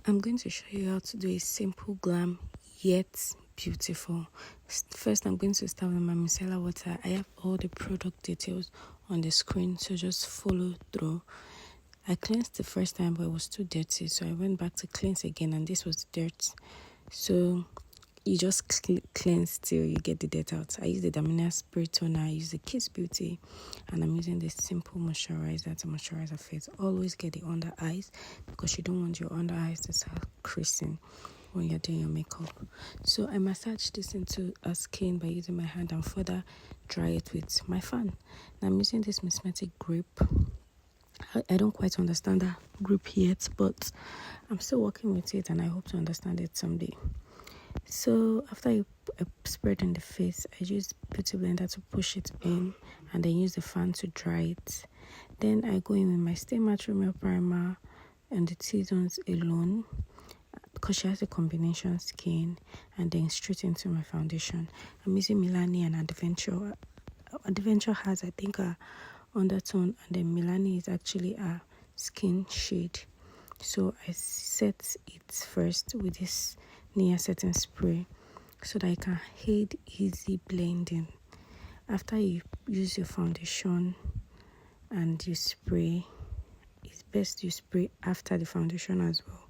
I'm going to show you how to do a simple glam yet beautiful. First, I'm going to start with my micellar water. I have all the product details on the screen, so just follow through. I cleansed the first time, but it was too dirty, so I went back to cleanse again, and this was dirt. So you just cleanse till you get the dirt out. I use the Damina spray toner, I use the Kiss Beauty, and I'm using this simple moisturizer to moisturize our face. Always get the under eyes because you don't want your under eyes to start creasing when you're doing your makeup. So I massage this into our skin by using my hand and further dry it with my fan. Now I'm using this mesmetic grip. I don't quite understand that grip yet, but I'm still working with it and I hope to understand it someday. So after I spread on the face, I use Beauty Blender to push it in and then use the fan to dry it. Then I go in with my Stay Matrimonial Primer and the T-zones alone because she has a combination skin, and then straight into my foundation. I'm using Milani and Adventure. Adventure has, I think, a undertone, and then Milani is actually a skin shade. So I set it first with this Nia setting spray so that I can aid easy blending. After you use your foundation and you spray, it's best you spray after the foundation as well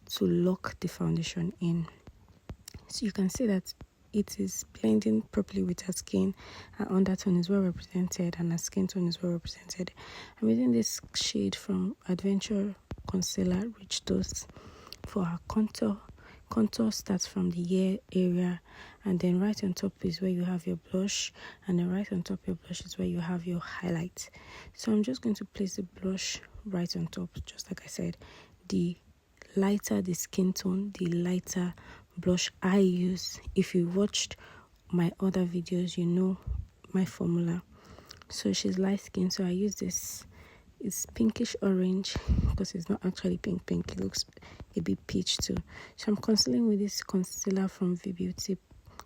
to lock the foundation in. So you can see that it is blending properly with her skin. Her undertone is well represented and her skin tone is well represented. I'm using this shade from Adventure Concealer Rich Dose for her contour. Contour starts from the ear area, and then right on top is where you have your blush, and then right on top of your blush is where you have your highlight. So I'm just going to place the blush right on top, just like I said. The lighter the skin tone, the lighter blush I use. If you watched my other videos, you know my formula. So she's light skin, so I use this. It's pinkish orange because it's not actually pink. It looks a bit peach too. So I'm concealing with this concealer from V Beauty.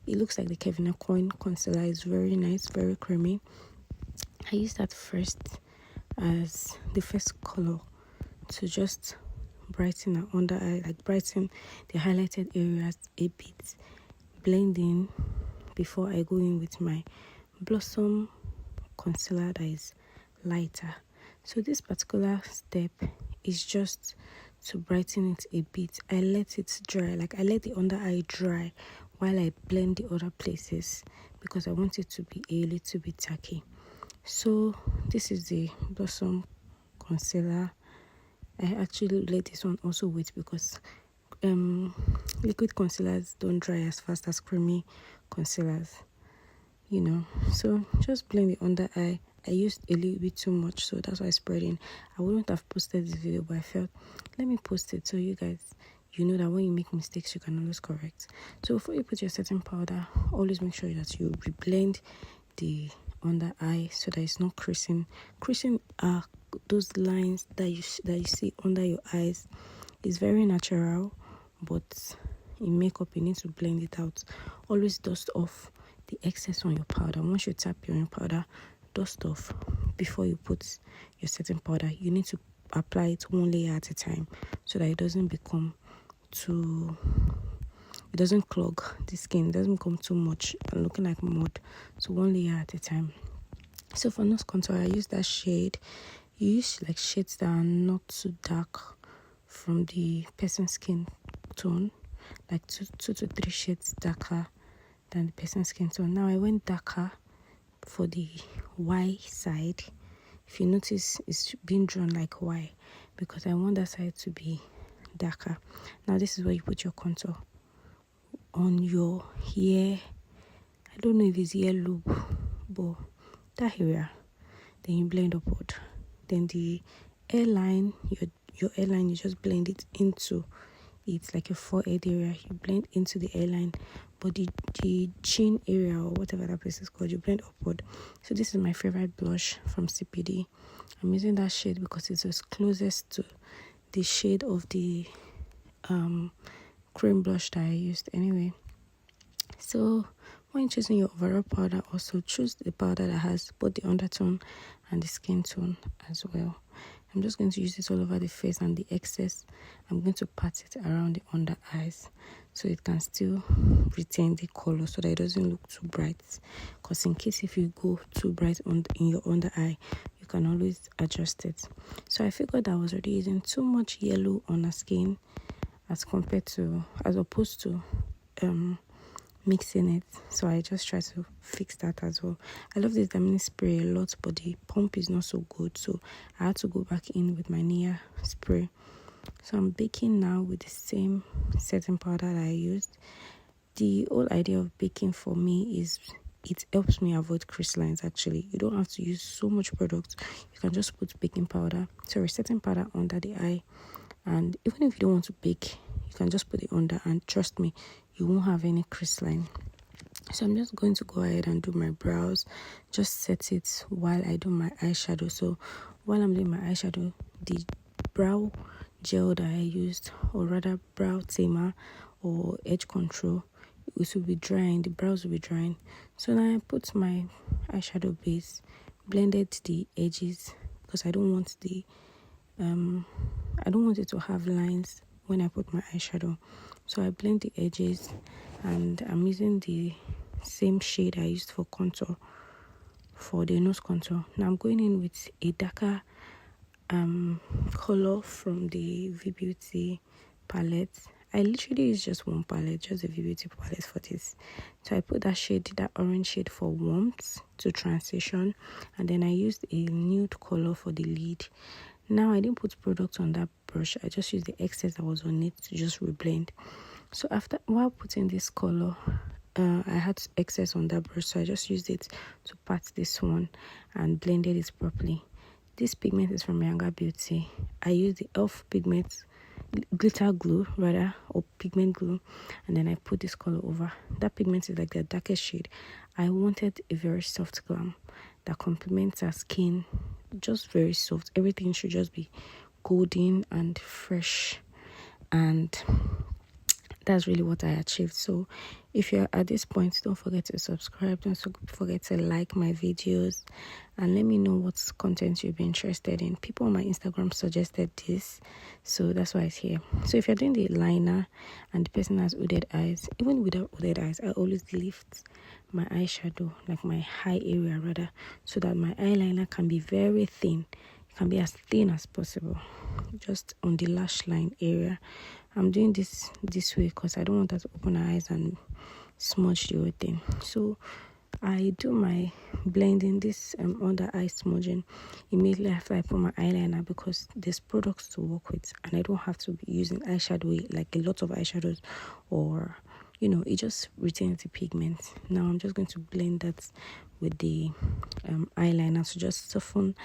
It looks like the Kevin Coin concealer. It's very nice, very creamy. I use that first as the first color to just brighten her under eye, like brighten the highlighted areas a bit, blending before I go in with my Blossom concealer that is lighter. So this particular step is just to brighten it a bit. I let it dry, like I let the under eye dry while I blend the other places because I want it to be a little bit tacky. So this is the Blossom concealer. I actually let this one also wait because liquid concealers don't dry as fast as creamy concealers, you know. So just blend the under eye. I used a little bit too much, so that's why I spread in. I wouldn't have posted this video, but I felt let me post it so you guys, you know that when you make mistakes you can always correct. So before you put your setting powder, always make sure that you reblend the under eye so that it's not creasing. Creasing are those lines that you see under your eyes. Is very natural, but in makeup you need to blend it out. Always dust off the excess on your powder. Once you tap your powder, dust off before you put your setting powder. You need to apply it one layer at a time so that it doesn't become too, it doesn't clog the skin, it doesn't become too much and looking like mud. So one layer at a time. So for nose contour, I use that shade. You use like shades that are not too dark from the person's skin tone, like two to three shades darker than the person's skin tone. Now I went darker for the Y side. If you notice, it's being drawn like Y because I want that side to be darker. Now this is where you put your contour on your hair. I don't know if it's ear loop, but that area. Then you blend upward. Then the hairline, your hairline, you just blend it into it like a forehead area. You blend into the hairline, but the chin area or whatever that place is called, you blend upward. So this is my favorite blush from CPD. I'm using that shade because it was closest to the shade of the cream blush that I used anyway. So when choosing your overall powder, also choose the powder that has both the undertone and the skin tone as well. I'm just going to use it all over the face, and the excess I'm going to pat it around the under eyes so it can still retain the color so that it doesn't look too bright, because in case if you go too bright in your under eye, you can always adjust it. So I figured I was already using too much yellow on her skin as opposed to mixing it, so I just try to fix that as well. I love this diamond spray a lot, but the pump is not so good, so I had to go back in with my nikkah spray. So I'm baking now with the same setting powder that I used. The whole idea of baking for me is it helps me avoid crease lines. Actually, you don't have to use so much product. You can just put setting powder under the eye, and even if you don't want to bake, you can just put it under, and trust me, you won't have any crease line. So I'm just going to go ahead and do my brows, just set it while I do my eyeshadow. So while I'm doing my eyeshadow, the brow gel that I used, or rather brow tamer or edge control, it will be drying, the brows will be drying. So now I put my eyeshadow base, blended the edges, because I don't want it to have lines when I put my eyeshadow. So I blend the edges, and I'm using the same shade I used for contour, for the nose contour. Now I'm going in with a darker color from the V Beauty palette. I literally use just one palette, just the V Beauty palette for this. So I put that orange shade for warmth to transition, and then I used a nude color for the lid. Now I didn't put product on that brush, I just used the excess that was on it to just reblend. So while putting this color, I had excess on that brush, so I just used it to pat this one and blended it properly. This pigment is from Younger Beauty. I used the e.l.f. pigment glitter glue or pigment glue, and then I put this color over. That pigment is like the darkest shade. I wanted a very soft glam that complements our skin, just very soft. Everything should just be golden and fresh, and that's really what I achieved. So if you're at this point, don't forget to subscribe, don't forget to like my videos, and let me know what content you'll be interested in. People on my Instagram suggested this, so that's why it's here. So if you're doing the liner and the person has hooded eyes, even without hooded eyes, I always lift my eyeshadow, like my high area rather, so that my eyeliner can be very thin. It can be as thin as possible, just on the lash line area. I'm doing this way because I don't want her to open her eyes and smudge the whole thing. So I do my blending, this under eye smudging, immediately after I put my eyeliner, because there's products to work with and I don't have to be using eyeshadow like a lot of eyeshadows, or it just retains the pigment. Now I'm just going to blend that with the eyeliner to just soften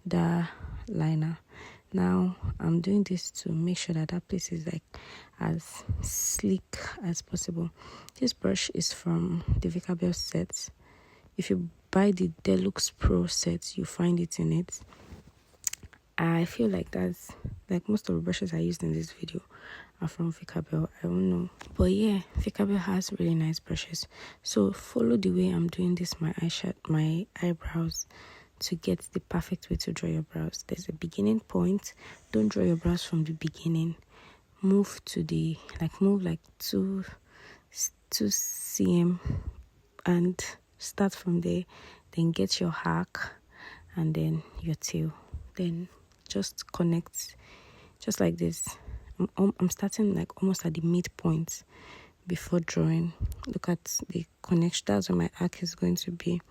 the liner. Now I'm doing this to make sure that place is like as sleek as possible. This brush is from the Bell set. If you buy the Deluxe Pro set, you find it in it. I feel like that's like most of the brushes I used in this video are from Bell. I don't know, but yeah, Bell has really nice brushes. So follow the way I'm doing this my eyebrows to get the perfect way to draw your brows. There's a beginning point. Don't draw your brows from the beginning. Move like 2 cm and start from there. Then get your arc and then your tail. Then just connect, just like this. I'm starting like almost at the midpoint before drawing. Look at the connection. That's where my arc is going to be.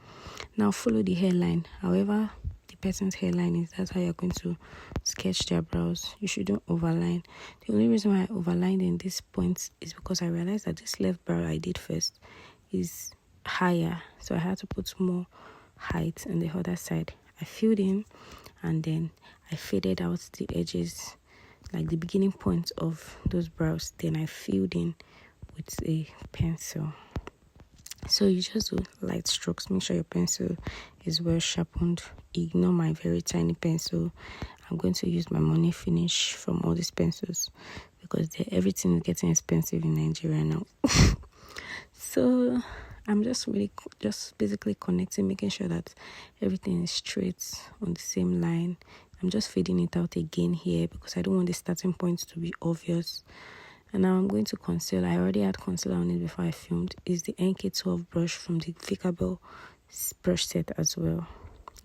Now follow the hairline. However the person's hairline is, that's how you're going to sketch their brows. You shouldn't overline. The only reason why I overlined in this point is because I realized that this left brow I did first is higher, so I had to put more height on the other side. I filled in and then I faded out the edges, like the beginning point of those brows. Then I filled in with a pencil. So you just do light strokes. Make sure your pencil is well sharpened. Ignore my very tiny pencil. I'm going to use my money finish from all these pencils because everything is getting expensive in Nigeria now. So I'm just basically connecting, making sure that everything is straight on the same line. I'm just fading it out again here because I don't want the starting point to be obvious. And now I'm going to conceal. I already had concealer on it before I filmed. It's the NK12 brush from the Bridal brush set as well.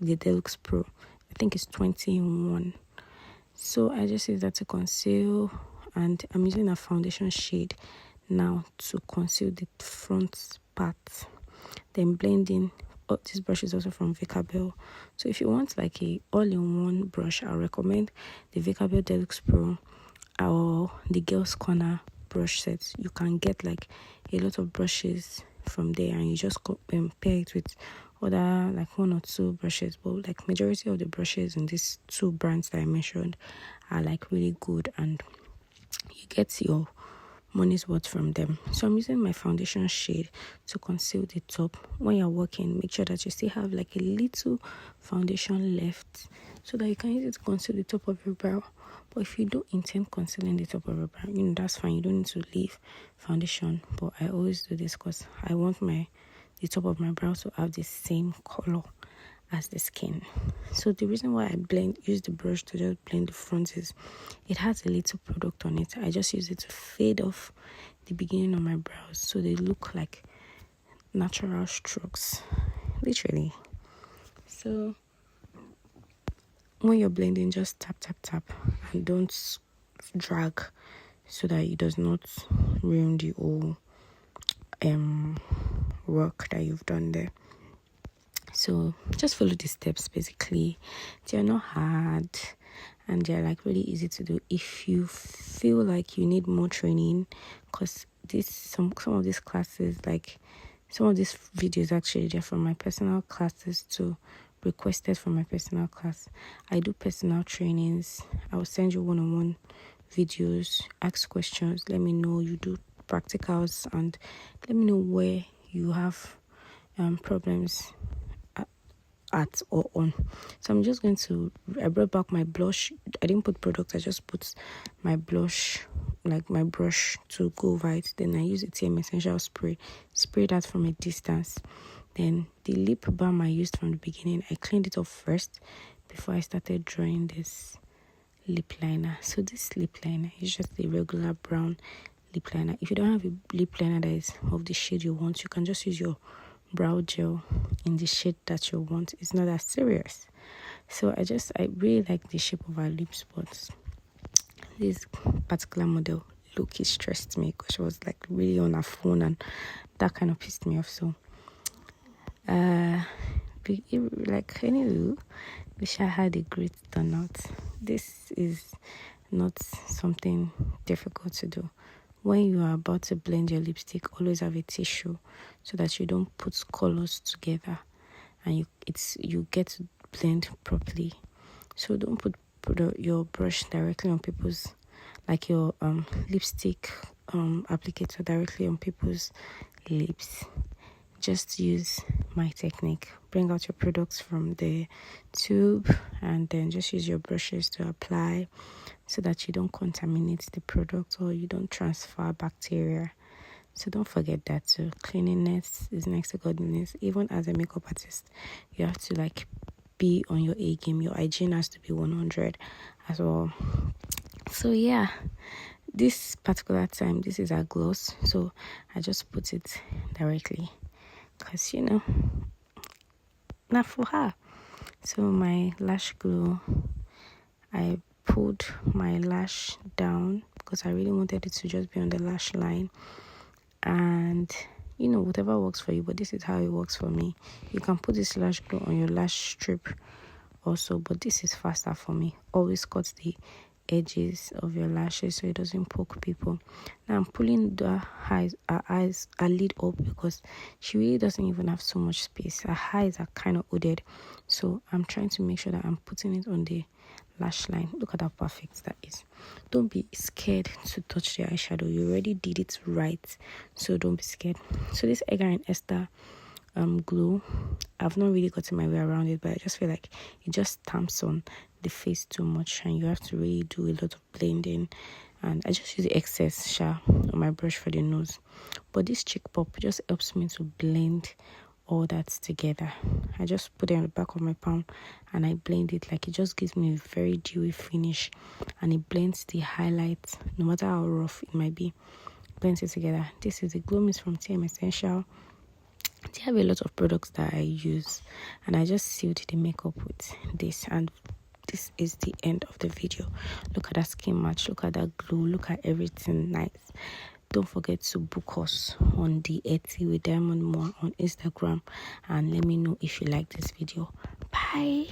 The Deluxe Pro. I think it's 20 in 1. So I just use that to conceal, and I'm using a foundation shade now to conceal the front part. Then blending. Oh, this brush is also from Bridal. So if you want like a all-in-one brush, I recommend the Bridal Deluxe Pro or the Girls Corner brush set. You can get like a lot of brushes from there, and you just pair it with other like 1 or 2 brushes. But like majority of the brushes in these 2 brands that I mentioned are like really good, and you get your money's worth from them. So I'm using my foundation shade to conceal the top. When you're working, make sure that you still have like a little foundation left so that you can use it to conceal the top of your brow. But if you don't intend concealing the top of your brow, that's fine. You don't need to leave foundation. But I always do this because I want the top of my brow to have the same color as the skin. So the reason why I use the brush to just blend the front is it has a little product on it. I just use it to fade off the beginning of my brows so they look like natural strokes, literally. So when you're blending, just tap and don't drag so that it does not ruin the whole work that you've done there. So just follow the steps. Basically, they're not hard and they're like really easy to do. If you feel like you need more training, because some of these classes, like some of these videos actually, they're from my personal classes too, requested from my personal class. I do personal trainings. I will send you one-on-one videos, ask questions, let me know. You do practicals and let me know where you have problems at or on. So I'm just going to, I brought back my blush. I didn't put product, I just put my blush, like my brush to go over it. Then I use a TM Essential spray that from a distance. Then the lip balm I used from the beginning, I cleaned it off first before I started drawing this lip liner. So this lip liner is just a regular brown lip liner. If you don't have a lip liner that is of the shade you want, you can just use your brow gel in the shade that you want. It's not that serious. So I really like the shape of her lips, but this particular model low-key stressed me because she was like really on her phone, and that kind of pissed me off. So anyway, wish I had a great turnout. This is not something difficult to do. When you are about to blend your lipstick, always have a tissue so that you don't put colors together and you get to blend properly. So don't put your brush directly on people's, like your lipstick applicator directly on people's lips. Just use my technique. Bring out your products from the tube and then just use your brushes to apply so that you don't contaminate the product or you don't transfer bacteria. So don't forget that too. Cleanliness is next to godliness. Even as a makeup artist, you have to like be on your A game. Your hygiene has to be 100 as well. So yeah, this particular time, this is a gloss. So I just put it directly because not for her. So my lash glue, I pulled my lash down because I really wanted it to just be on the lash line, and whatever works for you, but this is how it works for me. You can put this lash glue on your lash strip also, but this is faster for me. Always cut the edges of your lashes so it doesn't poke people. Now I'm pulling her lid up because she really doesn't even have so much space. Her eyes are kind of hooded, so I'm trying to make sure that I'm putting it on the lash line. Look at how perfect that is. Don't be scared to touch the eyeshadow. You already did it right, so don't be scared. So this Edgar and Esther glue, I've not really gotten my way around it, but I just feel like it just stamps on the face too much and you have to really do a lot of blending, and I just use the excess on my brush for the nose. But this cheek pop just helps me to blend all that together. I just put it on the back of my palm and I blend it. Like, it just gives me a very dewy finish, and it blends the highlights, no matter how rough it might be, blends it together. This is the Glow Mist from TM Essential. They have a lot of products that I use, and I just sealed the makeup with this, and this is the end of the video. Look at that skin match, look at that glow, look at everything nice. Don't forget to book us on the Etsy with Diamond More on Instagram, and let me know if you like this video. Bye.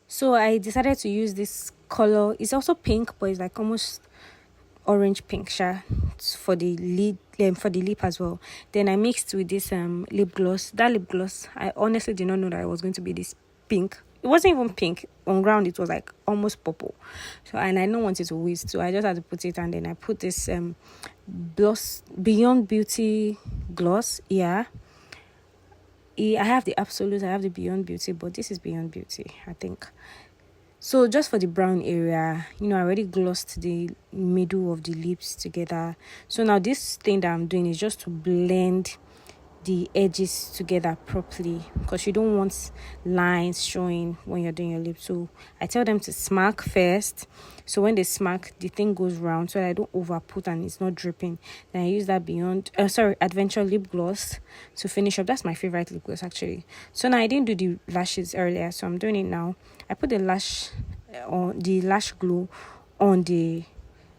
So I decided to use this color. It's also pink, but it's like almost orange pink for the lid, for the lip as well. Then I mixed with this lip gloss. That lip gloss, I honestly did not know that it was going to be this pink. It wasn't even pink on ground, it was like almost purple. So, and I don't want it to waste, so I just had to put it, and then I put this gloss, Beyond Beauty gloss. I have the Absolute, I have the Beyond Beauty, but this is Beyond Beauty, I think. So just for the brown area, I already glossed the middle of the lips together. So now this thing that I'm doing is just to blend the edges together properly, because you don't want lines showing when you're doing your lips. So I tell them to smack first, so when they smack, the thing goes round, so that I don't over put and it's not dripping. Then I use that Adventure lip gloss to finish up. That's my favorite lip gloss actually. So now I didn't do the lashes earlier, so I'm doing it now. I put the lash glue on the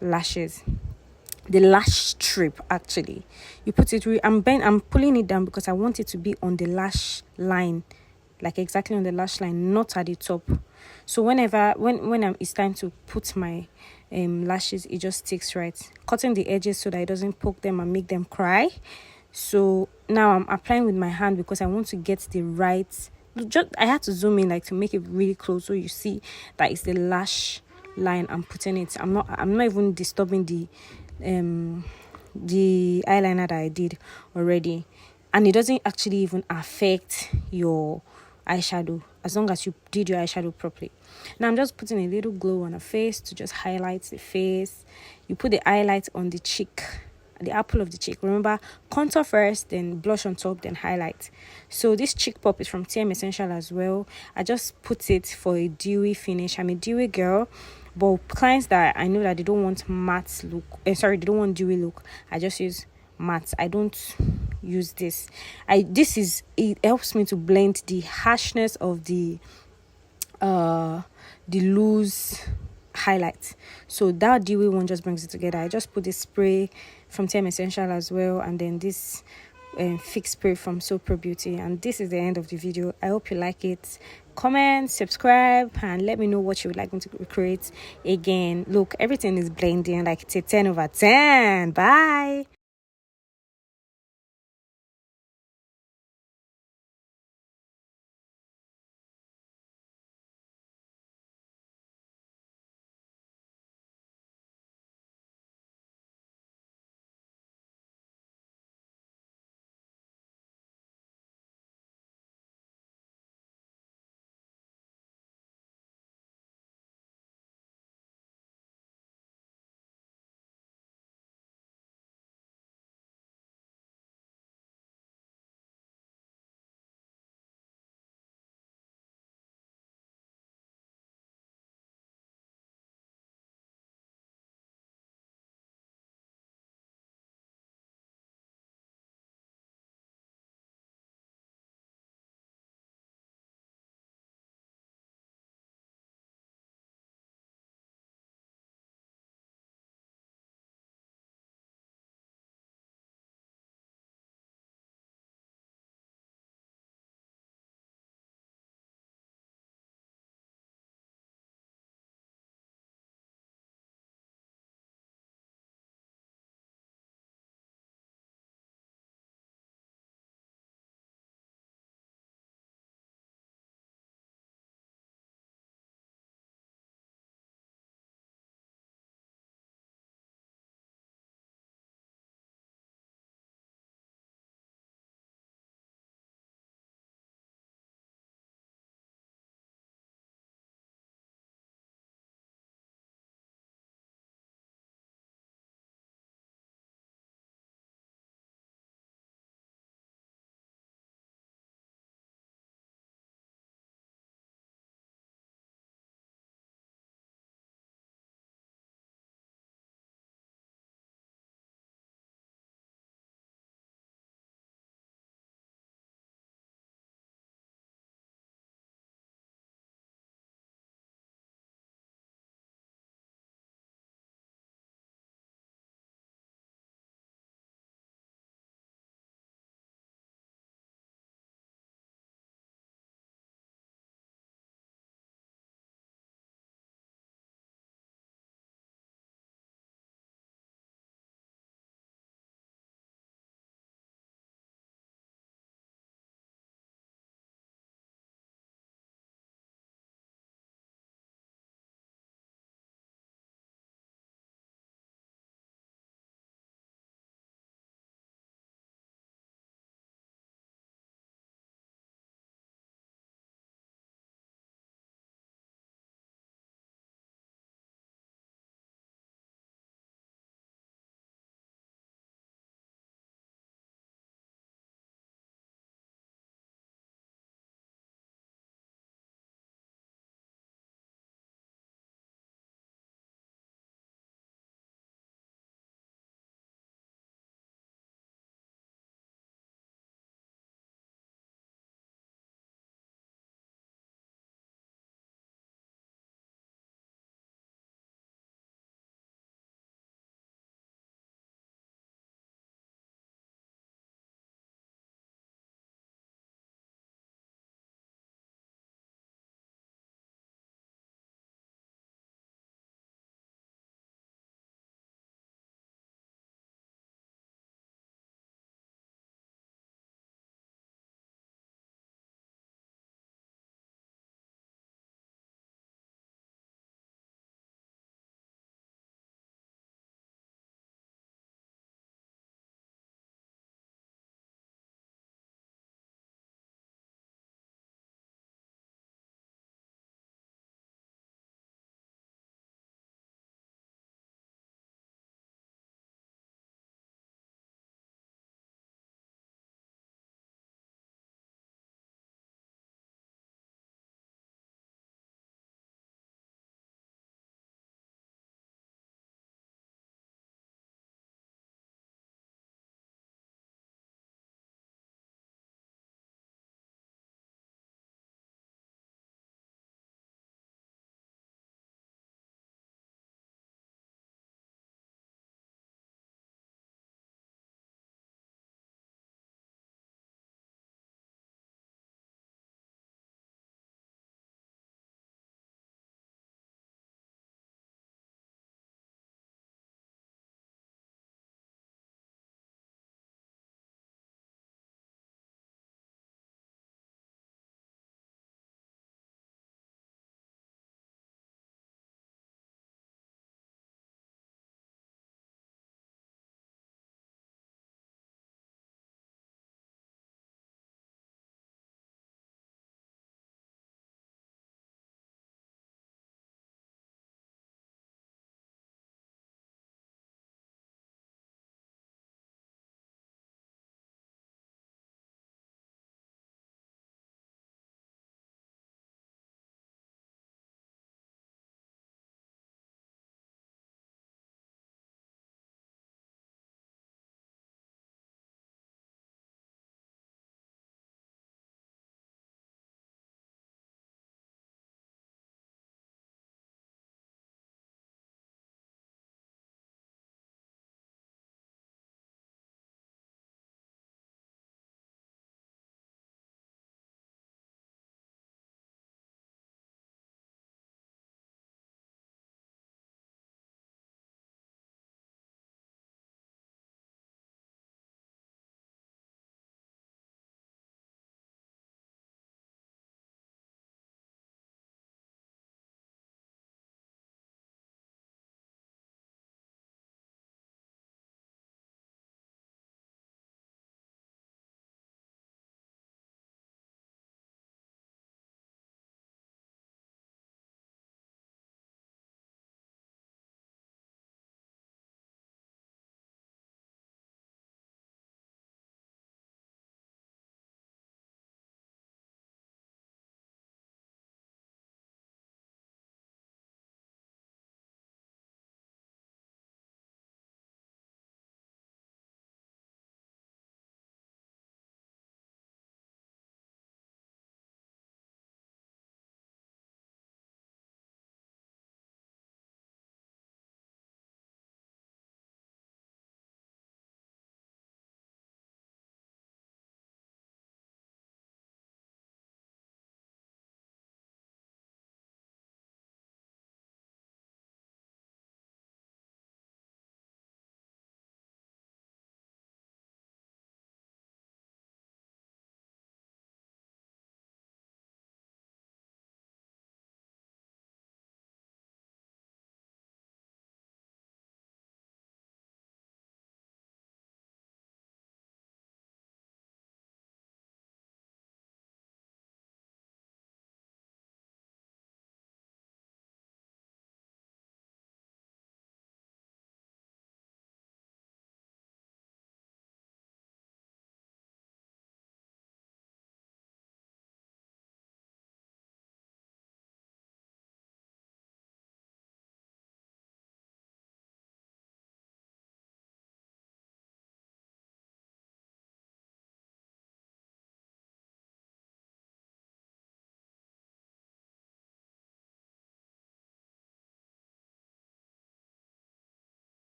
lashes, the lash strip actually. You put it I'm pulling it down because I want it to be on the lash line, like exactly on the lash line, not at the top. So when it's time to put my lashes, it just sticks right, cutting the edges so that it doesn't poke them and make them cry. So now I'm applying with my hand because I want to get the right, I had to zoom in like to make it really close, so you see that it's the lash line I'm putting it. I'm not even disturbing the eyeliner that I did already, and it doesn't actually even affect your eyeshadow as long as you did your eyeshadow properly. Now I'm just putting a little glow on the face to just highlight the face. You put the highlight on the cheek, the apple of the cheek. Remember, contour first, then blush on top, then highlight. So this cheek pop is from TM Essential as well. I just put it for a dewy finish. I'm a dewy girl, but clients that I know that they don't want matte look, they don't want dewy look, I just use matte. I don't use this. It helps me to blend the harshness of the loose highlight. So that dewy one just brings it together. I just put this spray from TM Essential as well, and then this fix spray from So Pro Beauty. And this is the end of the video. I hope you like it. Comment, subscribe, and let me know what you would like me to recreate again. Look, everything is blending like it's a 10/10. Bye.